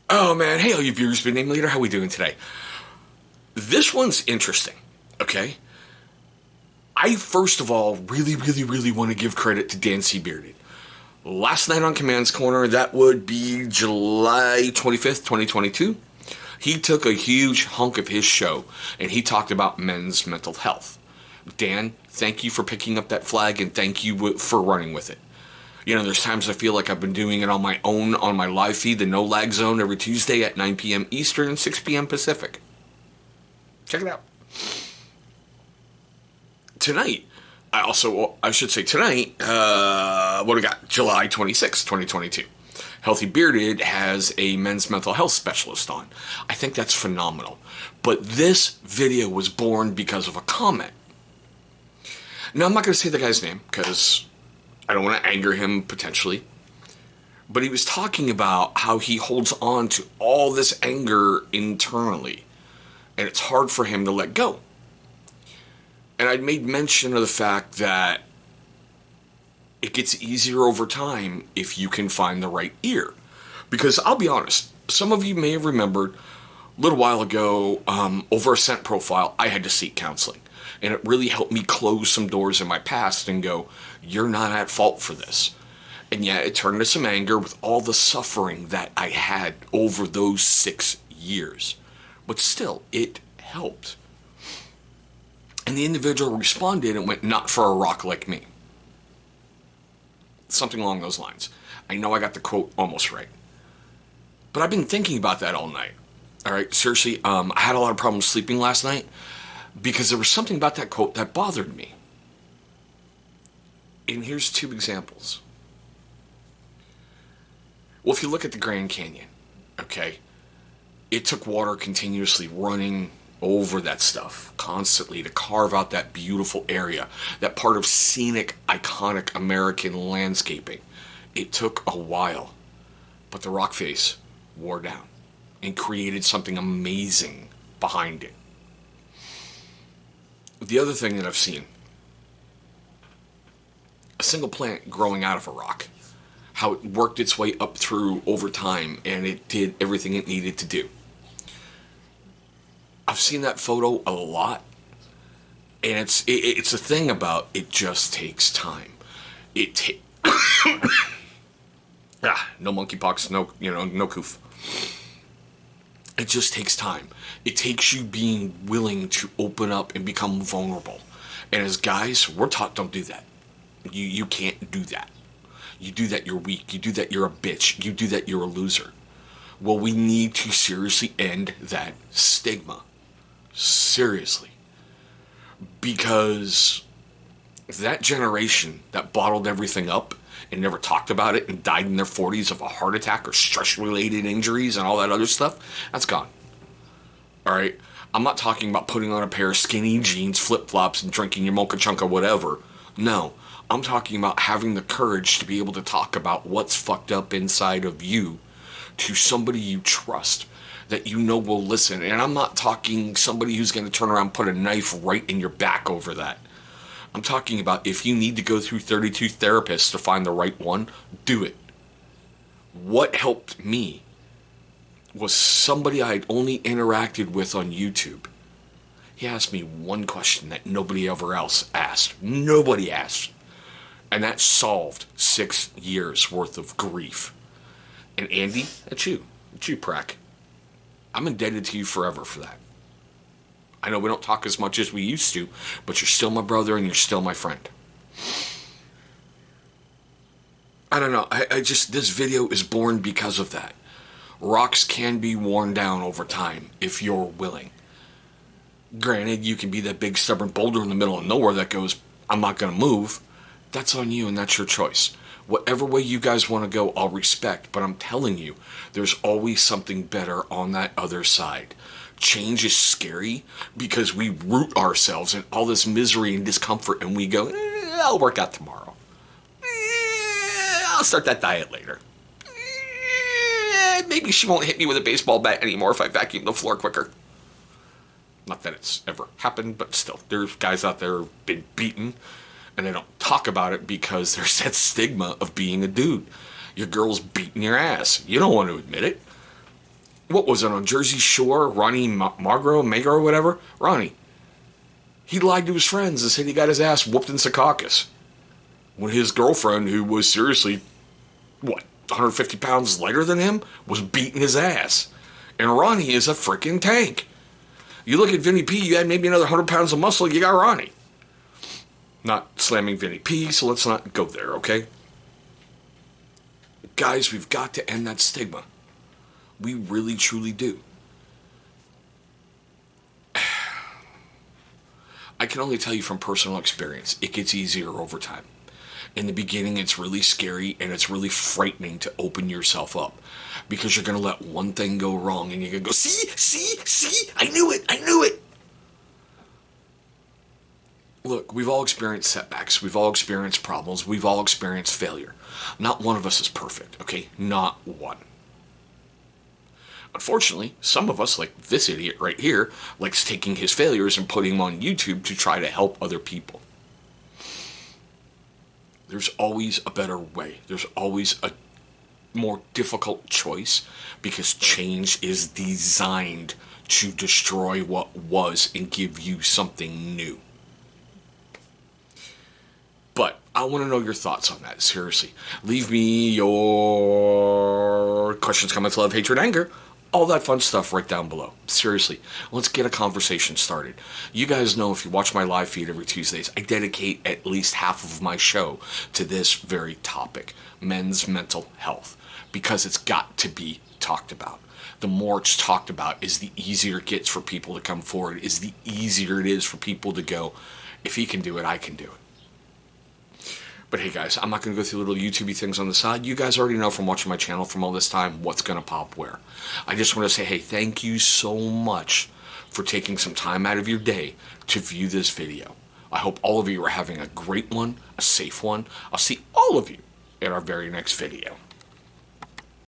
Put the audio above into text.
Oh man, hey all you viewers, big name leader, how we doing today? This one's interesting, okay? I first of all really want to give credit to Dan C. Bearded. Last night on Command's Corner, that would be July 25th, 2022, he took a huge hunk of his show and he talked about men's mental health. Dan, thank you for picking up that flag and thank you for running with it. You know, there's times I feel like I've been doing it on my own on my live feed, the No Lag Zone, every Tuesday at 9 p.m. Eastern and 6 p.m. Pacific. Check it out. Tonight, I should say tonight, what do we got? July 26th, 2022. Healthy Bearded has a men's mental health specialist on. I think that's phenomenal. But this video was born because of a comment. Now, I'm not going to say the guy's name because I don't want to anger him potentially. But he was talking about how he holds on to all this anger internally. And it's hard for him to let go. And I made mention of the fact that it gets easier over time if you can find the right ear. Because I'll be honest, some of you may have remembered a little while ago, over a scent profile, I had to seek counseling. And it really helped me close some doors in my past and go, you're not at fault for this. And yeah, it turned to some anger with all the suffering that I had over those 6 years. But still, it helped. And the individual responded and went, not for a rock like me. Something along those lines. I know I got the quote almost right. But I've been thinking about that all night. All right, seriously, I had a lot of problems sleeping last night because there was something about that quote that bothered me. And here's 2 examples. Well, if you look at the Grand Canyon, okay, it took water continuously running over that stuff constantly to carve out that beautiful area, that part of scenic, iconic American landscaping. It took a while, but the rock face wore down and created something amazing behind it. The other thing that I've seen, a single plant growing out of a rock, how it worked its way up through over time and it did everything it needed to do. I've seen that photo a lot, and it's a thing about it just takes time. No monkeypox, no coof. It just takes time. It takes you being willing to open up and become vulnerable. And as guys, we're taught don't do that. You can't do that. You do that, you're weak. You do that, you're a bitch. You do that, you're a loser. Well, we need to seriously end that stigma. Seriously. Because that generation that bottled everything up and never talked about it and died in their 40s of a heart attack or stress-related injuries and all that other stuff, that's gone. Alright? I'm not talking about putting on a pair of skinny jeans, flip-flops, and drinking your mocha chunka whatever. No. I'm talking about having the courage to be able to talk about what's fucked up inside of you to somebody you trust, that you know will listen. And I'm not talking somebody who's going to turn around and put a knife right in your back over that. I'm talking about if you need to go through 32 therapists to find the right one, do it. What helped me was somebody I'd only interacted with on YouTube. He asked me one question that nobody ever else asked. Nobody asked. And that solved 6 years worth of grief. And Andy, that's you. It's you, Prack. I'm indebted to you forever for that. I know we don't talk as much as we used to, but you're still my brother and you're still my friend. I don't know. I just, this video is born because of that. Rocks can be worn down over time if you're willing. Granted, you can be that big stubborn boulder in the middle of nowhere that goes, I'm not going to move. That's on you and that's your choice. Whatever way you guys want to go, I'll respect. But I'm telling you, there's always something better on that other side. Change is scary because we root ourselves in all this misery and discomfort and we go, I'll work out tomorrow. I'll start that diet later. Maybe she won't hit me with a baseball bat anymore if I vacuum the floor quicker. Not that it's ever happened, but still, there's guys out there who've been beaten and they don't talk about it because there's that stigma of being a dude. Your girl's beating your ass. You don't want to admit it. what was it, on Jersey Shore? Ronnie Magro, whatever? Ronnie. He lied to his friends and said he got his ass whooped in Secaucus. When his girlfriend, who was seriously, 150 pounds lighter than him, was beating his ass. And Ronnie is a freaking tank. You look at Vinny P, you had maybe another 100 pounds of muscle, you got Ronnie. Not slamming Vinny P, so let's not go there, okay? Guys, we've got to end that stigma. We really, truly do. I can only tell you from personal experience, it gets easier over time. In the beginning, it's really scary and it's really frightening to open yourself up because you're going to let one thing go wrong and you're going to go, see, I knew it. Look, we've all experienced setbacks. We've all experienced problems. We've all experienced failure. Not one of us is perfect, okay? Not one. Unfortunately, some of us, like this idiot right here, likes taking his failures and putting them on YouTube to try to help other people. There's always a better way. There's always a more difficult choice because change is designed to destroy what was and give you something new. But I want to know your thoughts on that, seriously. Leave me your questions, comments, love, hatred, anger, all that fun stuff right down below. Seriously, let's get a conversation started. You guys know if you watch my live feed every Tuesdays, I dedicate at least half of my show to this very topic, men's mental health, because it's got to be talked about. The more it's talked about is the easier it gets for people to come forward, is the easier it is for people to go, if he can do it, I can do it. But hey guys, I'm not going to go through little YouTubey things on the side. You guys already know from watching my channel from all this time what's going to pop where. I just want to say, hey, thank you so much for taking some time out of your day to view this video. I hope all of you are having a great one, a safe one. I'll see all of you in our very next video.